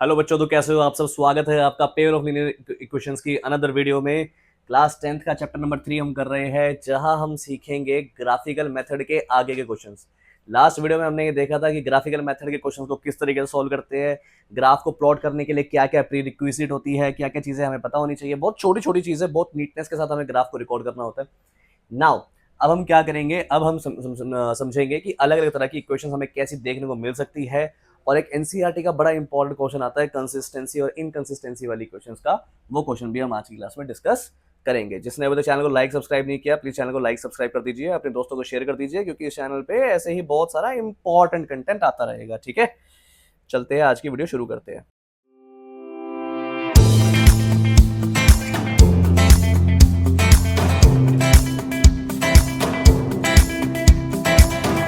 Hello बच्चों, तो कैसे हो आप सब। स्वागत है आपका पेयर ऑफ लीनियर इक्वेशंस की अनदर वीडियो में। क्लास 10th का चैप्टर नंबर 3 हम कर रहे हैं, जहां हम सीखेंगे ग्राफिकल मेथड के आगे के क्वेश्चंस। लास्ट वीडियो में हमने ये देखा था कि ग्राफिकल मेथड के क्वेश्चंस को किस तरीके से सॉल्व करते हैं, ग्राफ को प्लॉट करने के लिए क्या क्या प्री रिक्विजिट होती है, क्या क्या चीजें हमें पता होनी चाहिए। बहुत छोटी छोटी चीजें, बहुत नीटनेस के साथ हमें ग्राफ को रिकॉर्ड करना होता है। नाउ अब हम क्या करेंगे, अब हम समझेंगे कि अलग अलग तरह की इक्वेशन हमें कैसी देखने को मिल सकती है। और एक एनसीईआरटी का बड़ा इंपॉर्टेंट क्वेश्चन आता है कंसिस्टेंसी और इनकंसिस्टेंसी वाली क्वेश्चंस का, वो क्वेश्चन भी हम आज की क्लास में डिस्कस करेंगे। जिसने अभी तक चैनल को लाइक सब्सक्राइब नहीं किया, प्लीज चैनल को लाइक सब्सक्राइब कर दीजिए, अपने दोस्तों को शेयर कर दीजिए, क्योंकि इस चैनल पे ऐसे ही बहुत सारा इंपॉर्टेंट कंटेंट आता रहेगा। ठीक है, चलते हैं, आज की वीडियो शुरू करते हैं।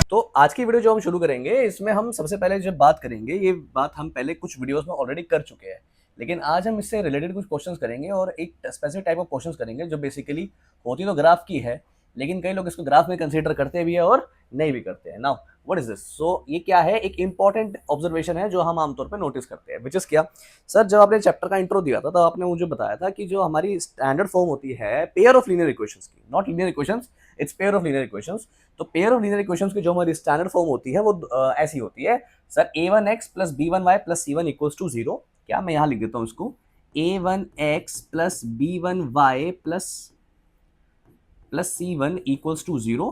तो आज की वीडियो जो हम शुरू करेंगे, इसमें हम सबसे पहले जब बात करेंगे, ये बात हम पहले कुछ वीडियोस में ऑलरेडी कर चुके हैं, लेकिन आज हम इससे रिलेटेड कुछ क्वेश्चंस करेंगे और एक स्पेसिफिक टाइप ऑफ क्वेश्चंस करेंगे जो बेसिकली होती तो ग्राफ की है, लेकिन कई लोग इसको ग्राफ में कंसीडर करते भी है और नहीं भी करते हैं। Now what is this? So ये क्या है, एक इंपॉर्टेंट ऑब्जर्वेशन है जो हम आमतौर पर नोटिस करते हैं, विच इज क्या सर, जब आपने चैप्टर का इंट्रो दिया था तब आपने मुझे बताया था कि जो हमारी स्टैंडर्ड फॉर्म होती है पेयर ऑफ लीनियर इक्वेशंस की, not linear equations, it's pair of linear equations. तो पेयर ऑफ लीनियर इक्वेशंस की जो हमारी स्टैंडर्ड फॉर्म होती है वो ऐसी होती है sir, a1x plus b1y plus c1 equals to 0। क्या, मैं यहां लिख देता हूं इसको, a1x plus b1y plus c1 equals to 0।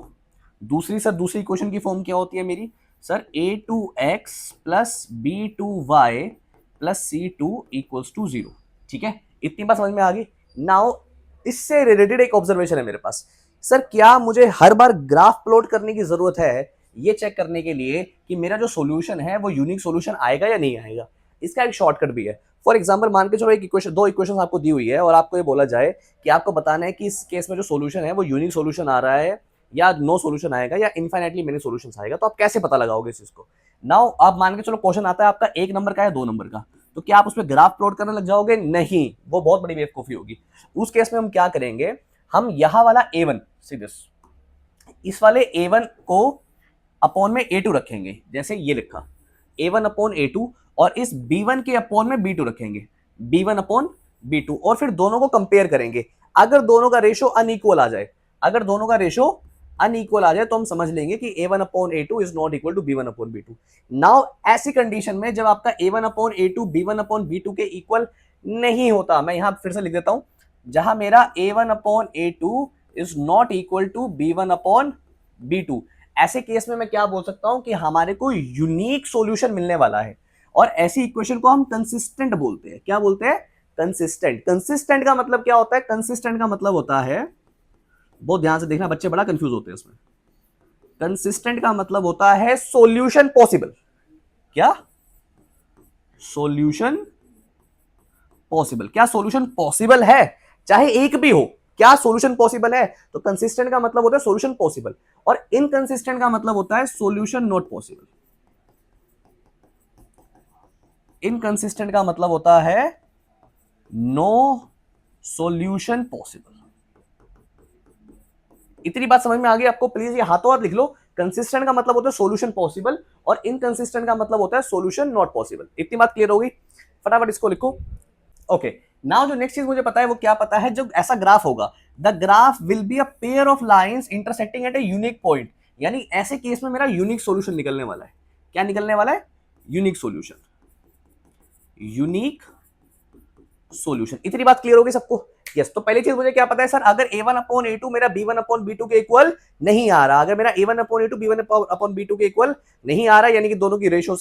दूसरी इक्वेशन की फॉर्म क्या होती है मेरी sir, a2x plus b2y plus c2 equals to 0। ठीक है, इतनी बात समझ में आ गई। नाउ इससे रिलेटेड एक ऑब्जर्वेशन है मेरे पास सर, क्या मुझे हर बार ग्राफ प्लॉट करने की जरूरत है ये चेक करने के लिए कि मेरा जो सॉल्यूशन है वो यूनिक सॉल्यूशन आएगा या नहीं आएगा? इसका एक शॉर्टकट भी है। फॉर एग्जांपल मान के चलो एक इक्वेशन, दो इक्वेशन आपको दी हुई है और आपको ये बोला जाए कि आपको बताना है कि इस केस में जो सॉल्यूशन है वो यूनिक सॉल्यूशन आ रहा है या नो सॉल्यूशन आएगा या इनफाइनाइटली मेनी सॉल्यूशंस आएगा, तो आप कैसे पता लगाओगे इस चीज को? नाउ आप मान के चलो क्वेश्चन आता है आपका 1 नंबर का या 2 नंबर का, तो क्या आप उसमें ग्राफ प्लॉट करने लग जाओगे? नहीं, वो बहुत बड़ी बेवकूफी होगी। उस केस में हम क्या करेंगे, हम यहां वाला a1 सीधे इस वाले a1 को अपॉन में a2 रखेंगे, जैसे ये लिखा a1 अपॉन a2, और इस b1 के अपॉन में b2 रखेंगे, b1 अपॉन b2, और फिर दोनों को कंपेयर करेंगे। अगर दोनों का रेशो अनइक्वल आ जाए, अगर दोनों का रेशो अनइक्वल आ जाए तो हम समझ लेंगे कि a1 upon a2 is not equal to b1 upon b2। Now ऐसी कंडीशन में जब आपका a1 upon a2 b1 upon b2 के इक्वल नहीं होता, मैं यहां फिर से लिख देता हूं, जहां मेरा a1 upon a2 is not equal to b1 upon b2, ऐसे केस में मैं क्या बोल सकता हूं कि हमारे को यूनिक सॉल्यूशन मिलने वाला है। और ऐसी इक्वेशन को हम कंसिस्टेंट बोलते हैं। क्या बोलते हैं? कंसिस्टेंट। कंसिस्टेंट का मतलब क्या होता है? कंसिस्टेंट का मतलब होता है, बहुत ध्यान से देखना, बच्चे बड़ा कंफ्यूज होते हैं इसमें। कंसिस्टेंट का मतलब होता है सॉल्यूशन पॉसिबल। क्या? Solution possible. क्या सॉल्यूशन पॉसिबल है? चाहे एक भी हो, क्या सॉल्यूशन पॉसिबल है? तो कंसिस्टेंट का मतलब होता है सॉल्यूशन पॉसिबल, और इनकंसिस्टेंट का मतलब होता है सॉल्यूशन नॉट पॉसिबल। इनकंसिस्टेंट का मतलब होता है नो सॉल्यूशन पॉसिबल। इतनी बात समझ में आ गई आपको? प्लीज ये हाथों हाथ लिख लो। कंसिस्टेंट का मतलब होता है सॉल्यूशन पॉसिबल और इनकंसिस्टेंट का मतलब होता है सॉल्यूशन नॉट पॉसिबल। इतनी बात क्लियर होगी? फटाफट इसको लिखो। ओके, नाउ जो नेक्स्ट चीज मुझे पता है वो क्या पता है, जब ऐसा ग्राफ होगा, the graph will be a pair of lines intersecting at a unique point, यानी ऐसे केस में मेरा यूनिक सॉल्यूशन निकलने वाला है। क्या निकलने वाला है? Unique solution. Unique solution. इतनी बात क्लियर होगी सबको? यस। तो पहली चीज मुझे क्या पता है सर, अगर a1 अपॉन a2 मेरा b1 अपॉन b2 के इक्वल नहीं आ रहा, अगर मेरा a1 upon a2 b1 upon b2 के इक्वल नहीं आ रहा, यानी कि दोनों की रेशियो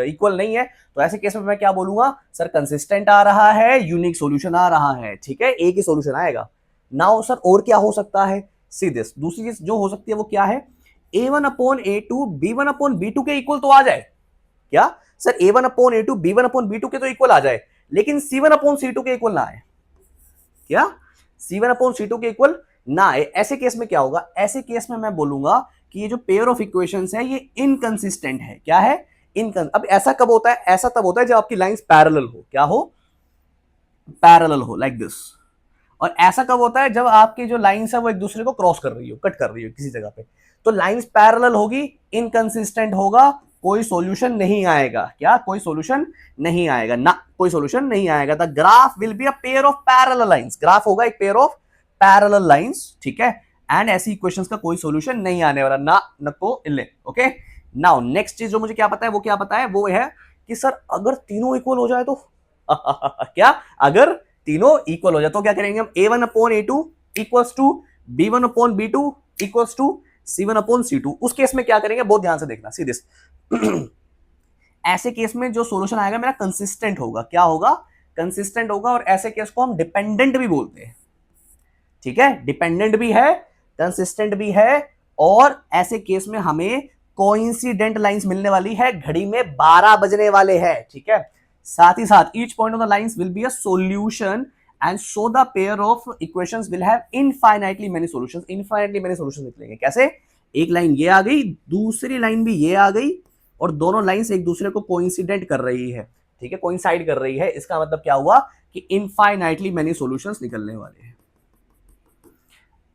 इक्वल नहीं है, तो ऐसे केस में मैं क्या बोलूंगा सर, कंसिस्टेंट आ रहा है, यूनिक सॉल्यूशन आ रहा है। ठीक है, एक ही सॉल्यूशन आएगा। नाउ सर और क्या हो सकता है? सी दिस, दूसरी चीज जो हो सकती है वो क्या है, a1 upon a2 b1 upon b2 के इक्वल तो आ जाए। क्या sir? a1 upon a2 b1 upon b2 के तो इक्वल आ जाए, लेकिन c1 अपॉन c2 के इक्वल ना आए। क्या? c1 अपॉन c2 के इक्वल ना आए। ऐसे केस में क्या होगा? ऐसे केस में मैं बोलूंगा कि ये जो पेयर ऑफ इक्वेशंस है ये इनकंसिस्टेंट है। क्या है? अब ऐसा कब होता है? ऐसा तब होता है जब आपकी लाइंस पैरेलल हो। क्या हो? पैरेलल हो, लाइक दिस। और ऐसा कब होता है? जब आपकी जो लाइंस है वो एक दूसरे को क्रॉस कर रही हो, कट कर रही हो किसी जगह पे, तो लाइंस पैरेलल होगी, इनकंसिस्टेंट होगा, कोई सॉल्यूशन नहीं आएगा। क्या कोई सॉल्यूशन नहीं आएगा ना, कोई सॉल्यूशन नहीं आएगा। The graph will be a pair of parallel lines, graph होगा एक पेयर ऑफ पैरेलल लाइंस, ठीक है। एंड ऐसी इक्वेशंस का कोई सॉल्यूशन नहीं आने वाला, ना नको इले। ओके, नाउ नेक्स्ट चीज जो मुझे क्या पता है, वो क्या पता है, वो है कि सर अगर तीनों इक्वल हो जाए तो क्या, अगर तीनों इक्वल हो जाए तो क्या करेंगे हम, a1 upon a2 equals to b1 upon b2 equals to c1 upon c2। उस केस में क्या करेंगे, बहुत ध्यान से देखना, सी दिस ऐसे केस में जो सॉल्यूशन आएगा मेरा कंसिस्टेंट होगा। क्या होगा, कंसिस्टेंट होगा। और ऐसे केस को हम डिपेंडेंट भी बोलते हैं, ठीक है, डिपेंडेंट भी है, कंसिस्टेंट भी है। और ऐसे केस में हमें कोइंसिडेंट लाइंस मिलने वाली है, घड़ी में 12 बजने वाले हैं, ठीक है। साथ ही साथ each point of the lines will be a solution and so the pair of equations will have infinitely many solutions. Infinitely many solutions निकलेंगे। कैसे, एक लाइन ये आ गई, दूसरी लाइन भी ये आ गई, और दोनों लाइंस एक दूसरे को कोइंसिडेंट कर रही है, ठीक है, कोइंसाइड कर रही है। इसका मतलब क्या हुआ कि इनफाइनाइटली मेनी सॉल्यूशंस निकलने वाले हैं।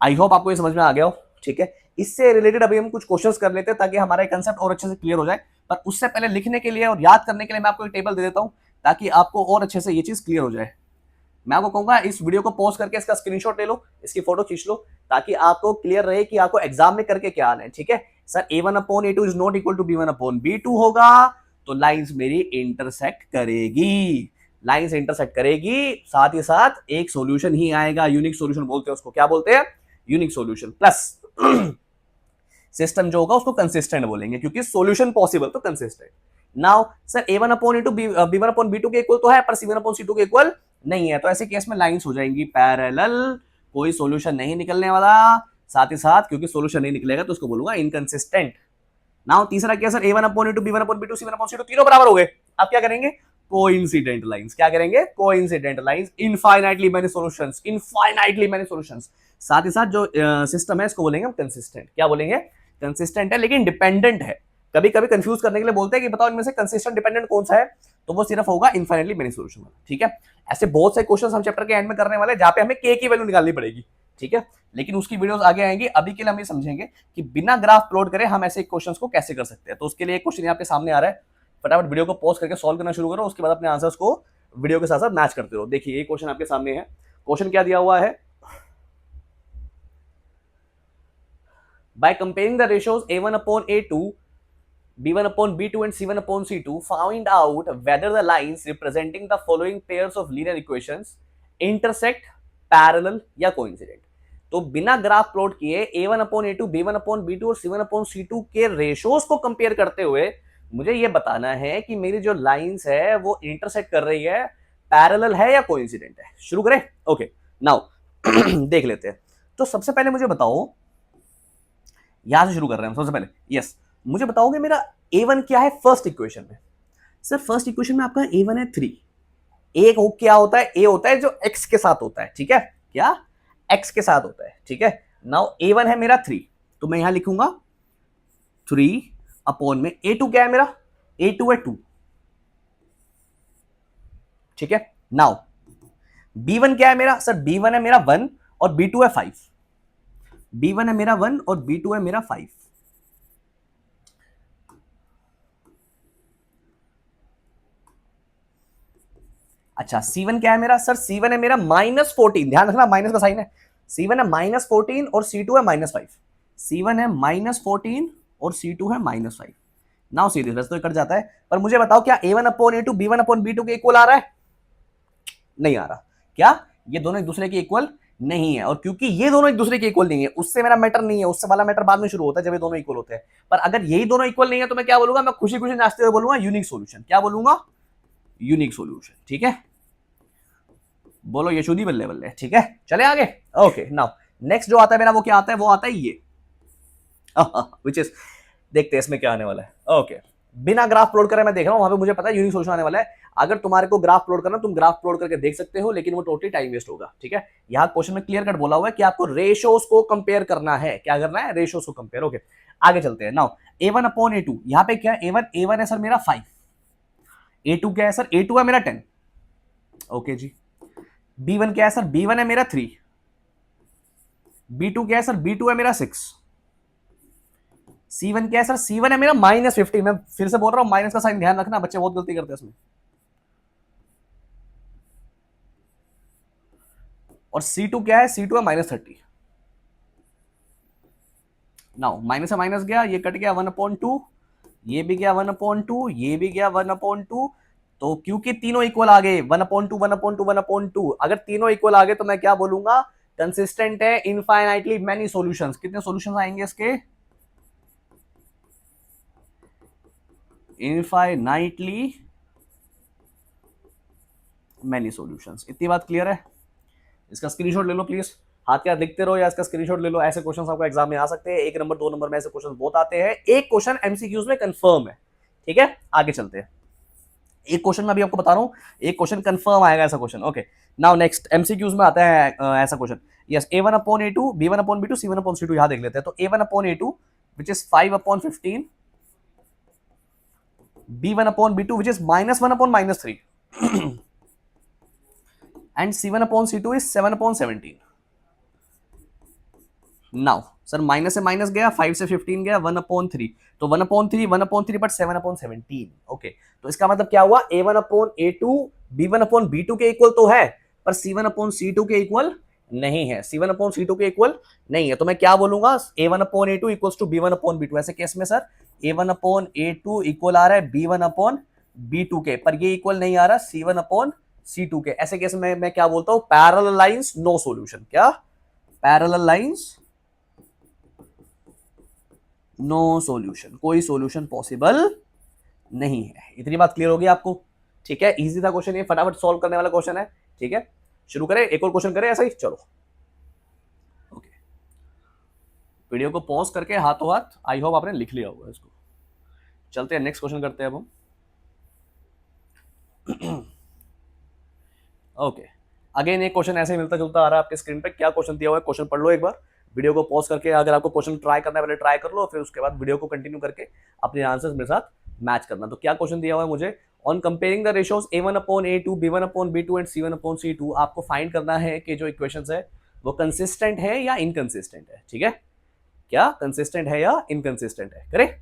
आई होप आपको ये समझ में आ गया हो, ठीक है। इससे रिलेटेड अभी हम कुछ क्वेश्चंस कर लेते हैं ताकि हमारा कंसेप्ट और अच्छे से क्लियर हो जाए। पर उससे पहले लिखने के लिए और याद करने के लिए मैं आपको एक टेबल दे देता हूं ताकि आपको और अच्छे से ये चीज क्लियर हो जाए। मैं आपको कहूंगा इस वीडियो को पॉज करके इसका स्क्रीनशॉट ले लो, इसकी फोटो खींच लो, ताकि आपको क्लियर रहे कि आपको एग्जाम में करके क्या आना है, ठीक है। Sir a1 upon a2 is not equal to b1 upon b2 होगा, तो लाइंस मेरी इंटरसेक्ट करेगी, लाइंस इंटरसेक्ट करेगी, साथ ही साथ एक सॉल्यूशन ही आएगा। यूनिक सॉल्यूशन बोलते हैं उसको, क्या बोलते हैं, यूनिक सॉल्यूशन। प्लस सिस्टम जो होगा उसको कंसिस्टेंट बोलेंगे, क्योंकि सॉल्यूशन पॉसिबल तो consistent. Now sir a1 upon a2 b1 upon b2 के इक्वल तो है, पर c1 अपॉन c2 के इक्वल नहीं है, तो ऐसे केस में लाइंस हो जाएंगी पैरेलल, कोई सॉल्यूशन नहीं निकलने वाला। साथ ही साथ क्योंकि सॉल्यूशन नहीं निकलेगा तो उसको बोलूंगा इनकंसिस्टेंट। नाउ तीसरा क्या sir, a1 upon a2 b1 upon b2 c1 upon c2 तीनों बराबर हो गए। आप क्या करेंगे, कोइंसिडेंट लाइंस। क्या करेंगे, coincident lines, infinitely many solutions, infinitely many solutions. साथ ही साथ जो सिस्टम है इसको बोलेंगे हम कंसिस्टेंट। क्या बोलेंगे, कंसिस्टेंट है लेकिन डिपेंडेंट है। कभी कभी कंफ्यूज करने के लिए बोलते हैं कि बताओ इनमें से कंसिस्टेंट डिपेंडेंट कौन सा है, तो वो सिर्फ होगा इनफाइनाइटली मेनी सॉल्यूशन वाला, ठीक है। ऐसे बहुत से क्वेश्चंस हम चैप्टर के एंड में करने वाले हैं जहां पे हमें के की वैल्यू निकालनी पड़ेगी, ठीक है, लेकिन उसकी वीडियोस आगे आएंगी। अभी के लिए हम ये समझेंगे कि बिना ग्राफ प्लॉट करे हम ऐसे क्वेश्चंस को कैसे कर सकते हैं। तो उसके लिए एक क्वेश्चन यहाँ पे सामने आ रहा है, फटाफट वीडियो को पॉज करके सॉल्व करना शुरू करो, उसके बाद अपने आंसर्स को वीडियो के साथ साथ मैच करते रहो। देखिए ये क्वेश्चन आपके सामने है। क्वेश्चन क्या दिया हुआ है, by comparing the ratios a1 upon a2 b1 upon b2 and c1 upon c2 find out whether the lines representing the following pairs of linear equations intersect, parallel या coincident। तो बिना ग्राफ प्लॉट किए a1 upon a2 b1 upon b2 और c1 upon c2 के ratios को compare करते हुए मुझे ये बताना है कि मेरी जो लाइंस है वो इंटरसेक्ट कर रही है, पैरेलल है या कोइंसिडेंट है। शुरू करें, ओके नाउ देख लेते हैं। तो सबसे पहले मुझे बताओ, यहां से शुरू कर रहे हैं सबसे पहले। यस, मुझे बताओगे मेरा a1 क्या है फर्स्ट इक्वेशन में। सर फर्स्ट इक्वेशन में आपका a1 है 3। ए क्या होता है, a होता है जो x के साथ होता है, ठीक है, क्या x के साथ होता है, ठीक है। नाउ a1 है मेरा 3, तो मैं यहां लिखूंगा 3 अपॉन में a2 क्या है मेरा, a2 है 2, ठीक है। नाउ b1 क्या है मेरा, सर b1 है मेरा 1 और b2 है 5। b1 है मेरा 1 और b2 है मेरा 5। अच्छा c1 क्या है मेरा, सर c1 है मेरा -14, ध्यान रखना माइनस का साइन है। c1 है -14 और c2 है -5। c1 है -14 और c2 है -5। नाउ सीरीज वैसे तो कट जाता है, पर मुझे बताओ क्या a1 upon a2 b1 upon b2 के इक्वल आ रहा है, नहीं आ रहा। क्या ये दोनों एक दूसरे के इक्वल नहीं है, और क्योंकि ये दोनों एक दूसरे के इक्वल नहीं है उससे मेरा मैटर नहीं है, उससे वाला मैटर बाद में शुरू होता है जब ये दोनों इक्वल होते हैं। पर अगर यही दोनों इक्वल नहीं है तो मैं क्या बोलूंगा, मैं खुशी खुशी नाचते हुए बोलूंगा यूनिक सॉल्यूशन। क्या बोलूंगा, यूनिक सॉल्यूशन, ठीक है। बोलो यशोदी बल्ले बल्ले, ठीक है। चले आगे, ओके नाउ नेक्स्ट जो आता है मेरा वो क्या आता है, वो आता है ये विच इज, देखते हैं इसमें क्या आने वाला है। ओके बिना ग्राफ प्लॉट करे मैं देख रहा हूं, वहां पे मुझे पता है यूनिक सॉल्यूशन आने वाला है। अगर तुम्हारे को ग्राफ प्लॉट करना तुम ग्राफ प्लॉट करके देख सकते हो, लेकिन वो टोटली टाइम वेस्ट होगा, ठीक है। यहां क्वेश्चन में क्लियर कट बोला हुआ है कि आपको रेशियोज को कंपेयर करना है। क्या करना है, रेशियोज को कंपेयर। ओके आगे चलते हैं। नाउ a1 अपॉन a2, यहां पे क्या है, a1 है सर मेरा 5, a2 क्या है सर, a2 है मेरा 10, ओके जी। b1 क्या है सर, b1 है मेरा 3, b2 क्या है सर, b2 है मेरा 6, C1 क्या है सर? C1 है मेरा -15। मैं फिर से बोल रहा हूं, माइनस का साइन ध्यान रखना, बच्चे बहुत गलती करते हैं इसमें। और C2 क्या है? C2 है -30। नाउ माइनस से माइनस गया, ये कट गया 1/2, ये भी गया 1/2, ये भी गया 1/2। तो क्योंकि तीनों इक्वल आ गए, 1/2 1/2 1/2, अगर तीनों इक्वल आ गए तो मैं क्या बोलूंगा? कंसिस्टेंट है। इनफाइनाइटली मैनी सॉल्यूशंस, कितने सॉल्यूशंस आएंगे इसके? Infinitely many solutions. इतनी बात क्लियर है? इसका स्क्रीनशॉट ले लो प्लीज, हाथ के हाथ लिखते रहो या इसका स्क्रीनशॉट ले लो। ऐसे क्वेश्चन आपको एग्जाम में आ सकते हैं, 1 नंबर 2 नंबर में ऐसे क्वेश्चन बहुत आते हैं। एक क्वेश्चन एमसीक्यूज में कंफर्म है, ठीक है? आगे चलते हैं। एक क्वेश्चन मैं अभी आपको बता रहा हूं, एक क्वेश्चन कंफर्म आएगा ऐसा question. Okay, now next MCQs में आता है ऐसा question. Yes, A1/A2 B1/B2 C1/C2, यहां देख लेते हैं। तो A1/A2 which is 5/15, B1/B2 which is -1/-3 and C1/C2 is 7/17। Now sir minus से माइनस गया, 5 से 15 गया, 1/3। तो 1/3 बट 7/17। ओके, तो इसका मतलब क्या हुआ? A1/A2 B1/B2 के इक्वल तो है, पर C1/C2 के इक्वल नहीं है। C1/C2 के इक्वल नहीं है, तो मैं क्या बोलूंगा? A1/A2 equals to B1/B2। ऐसे केस में सर A1/A2 इक्वल आ रहा है B1/B2 के, पर ये इक्वल नहीं आ रहा C1/C2 के। ऐसे केस में मैं क्या बोलता हूं? Parallel lines no solution. क्या? पैरेलल लाइंस नो सॉल्यूशन, कोई सॉल्यूशन पॉसिबल नहीं है। इतनी बात क्लियर होगी आपको? ठीक है, इजी था क्वेश्चन, ये फटाफट सॉल्व करने वाला क्वेश्चन है। ठीक है, शुरू करें, एक और क्वेश्चन करें ऐसा ही। चलो ओके, वीडियो को पॉज करके हाथों हाथ आई होप आपने लिख लिया होगा इसको। चलते हैं नेक्स्ट क्वेश्चन करते हैं अब हम। ओके, अगेन एक क्वेश्चन ऐसे मिलता जुलता आ रहा है आपके स्क्रीन पे। क्या क्वेश्चन दिया हुआ है? क्वेश्चन पढ़ लो एक बार, वीडियो को पॉज करके। अगर आपको क्वेश्चन ट्राई करना है पहले ट्राई कर लो, फिर उसके बाद वीडियो को कंटिन्यू करके अपने आंसर्स मेरे साथ मैच करना। तो क्या क्वेश्चन दिया हुआ है मुझे? On comparing the ratios A1/A2 B1/B2 and C1/C2, आपको फाइंड करना है कि जो इक्वेशंस है वो कंसिस्टेंट है या इनकंसिस्टेंट है। ठीक है, क्या कंसिस्टेंट है या इनकंसिस्टेंट है? करें?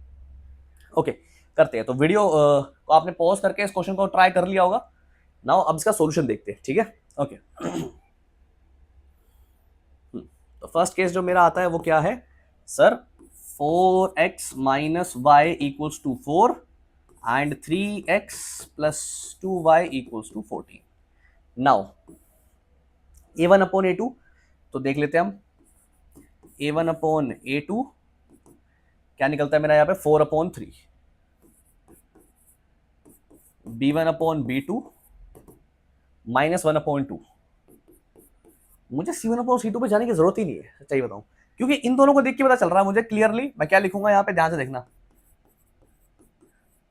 ओके, करते हैं। तो वीडियो को आपने पॉज करके इस क्वेश्चन को ट्राई कर लिया होगा। नाउ अब इसका सॉल्यूशन देखते हैं। ठीक है, ओके। तो फर्स्ट केस जो मेरा आता है वो क्या है sir? 4x minus y equals to 4 and 3x plus 2y equals to 14। Now A1/A2 तो देख लेते हैं हम। A1/A2 क्या निकलता है मेरा यहाँ पे? 4/3। B1/B2 -1/2। मुझे C1/C2 पे जाने की जरूरत ही नहीं है, सच्चाई बताऊं, क्योंकि इन दोनों को देख के पता चल रहा है मुझे क्लियरली। मैं क्या लिखूंगा यहाँ पे, ध्यान से देखना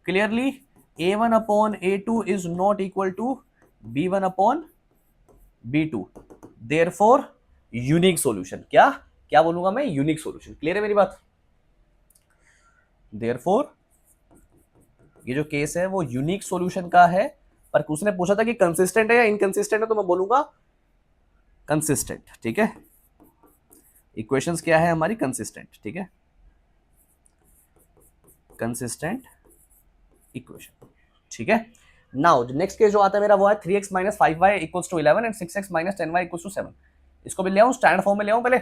clearly. A1/A2 is not equal to B1/B2, therefore unique solution. क्या क्या बोलूंगा मैं? Unique solution. क्लियर है मेरी बात? therefore ये जो केस है वो यूनिक सॉल्यूशन का है। पर उसने पूछा था कि कंसिस्टेंट है या इनकंसिस्टेंट है, तो मैं बोलूंगा कंसिस्टेंट। ठीक है, इक्वेशंस क्या है हमारी? कंसिस्टेंट। ठीक है, कंसिस्टेंट इक्वेशन। ठीक है, नाउ नेक्स्ट केस जो आता है मेरा वो है 3x minus 5y equals to 11 and 6x minus 10y equals to 7। इसको भी ले आऊं स्टैंडर्ड फॉर्म में ले आऊं पहले?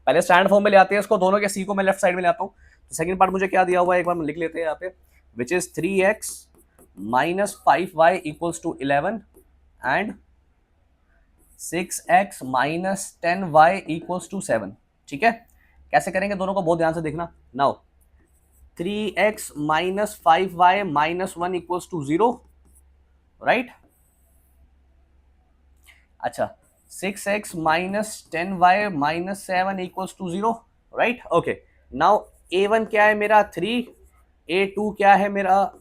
पहले स्टैंडर्ड फॉर्म में ले आते हैं इसको, दोनों के c को मैं लेफ्ट साइड में ले आता हूं। तो सेकंड पार्ट मुझे क्या दिया हुआ है एक बार लिख लेते हैं यहाँ पे, which is 3x minus 5y equals to 11 and 6x minus 10y equals to 7। ठीक है, कैसे करेंगे दोनों को बहुत ध्यान से देखना। Now 3x minus 5y minus 1 equals to 0, right? अच्छा, 6x minus 10y minus 7 equals to 0, right? Okay, now a1 क्या है मेरा? 3, a2 क्या है मेरा?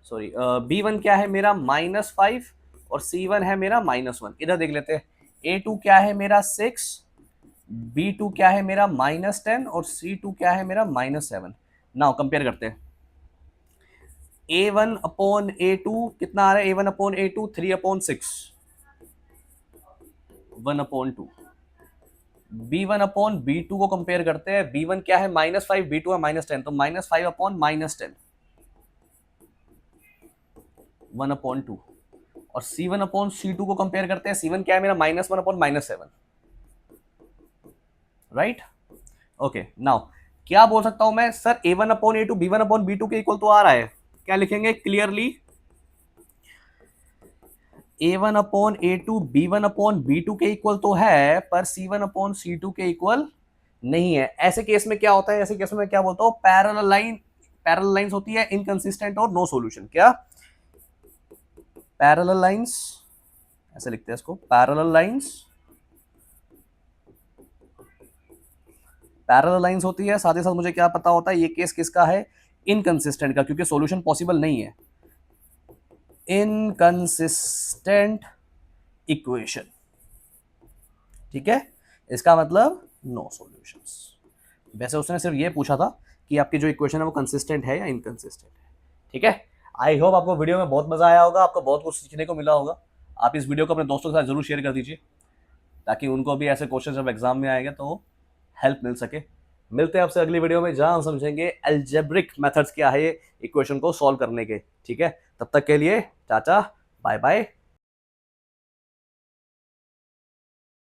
सॉरी, b1 क्या है मेरा? -5 और c1 है मेरा -1। इधर देख लेते हैं, a2 क्या है मेरा? 6, b2 क्या है मेरा? -10 और c2 क्या है मेरा? -7। नाउ कंपेयर करते हैं। A1/A2 कितना आ रहा है? A1/A2 3/6, 1/2, b1 अपॉन b2 को कंपेयर करते हैं। b1 क्या है -5, b2 है -10, तो -5 अपॉन -10 1/2। और c1 अपॉन c2 को कंपेयर करते हैं। c1 क्या है मेरा -1 अपॉन -7, राइट। ओके, नाउ क्या बोल सकता हूं मैं sir, a1 upon a2 b1 upon b2 के इक्वल तो आ रहा है। क्या लिखेंगे clearly, a1 upon a2 b1 upon b2 के इक्वल तो है, पर c1 अपॉन c2 के इक्वल नहीं है। ऐसे केस में क्या होता है, ऐसे केस में क्या बोलता हूं, पैरेलल लाइंस होती है इनकंसिस्टेंट और नो सॉल्यूशन। क्या पैरेलल लाइंस, ऐसे लिखते हैं इसको, पैरेलल लाइंस होती है। साथ ही साथ मुझे क्या पता होता है ये केस किसका है, इनकंसिस्टेंट का, क्योंकि सॉल्यूशन पॉसिबल नहीं है। इनकंसिस्टेंट इक्वेशन, ठीक है, इसका मतलब नो सॉल्यूशंस। वैसे उसने सिर्फ ये पूछा था कि आपकी जो इक्वेशन है वो कंसिस्टेंट है या इनकंसिस्टेंट है, ठीक है। आई होप आपको वीडियो में बहुत मजा आया होगा, आपको बहुत कुछ सीखने को मिला होगा। आप इस वीडियो को अपने दोस्तों के साथ जरूर शेयर कर दीजिए, ताकि उनको भी ऐसे क्वेश्चन जब एग्जाम में आएंगे तो हेल्प मिल सके। मिलते हैं आपसे अगली वीडियो में, जहां हम समझेंगे अलजेब्रिक मेथड्स क्या है इक्वेशन को सॉल्व करने के, ठीक है। तब तक के लिए टाटा, बाय बाय।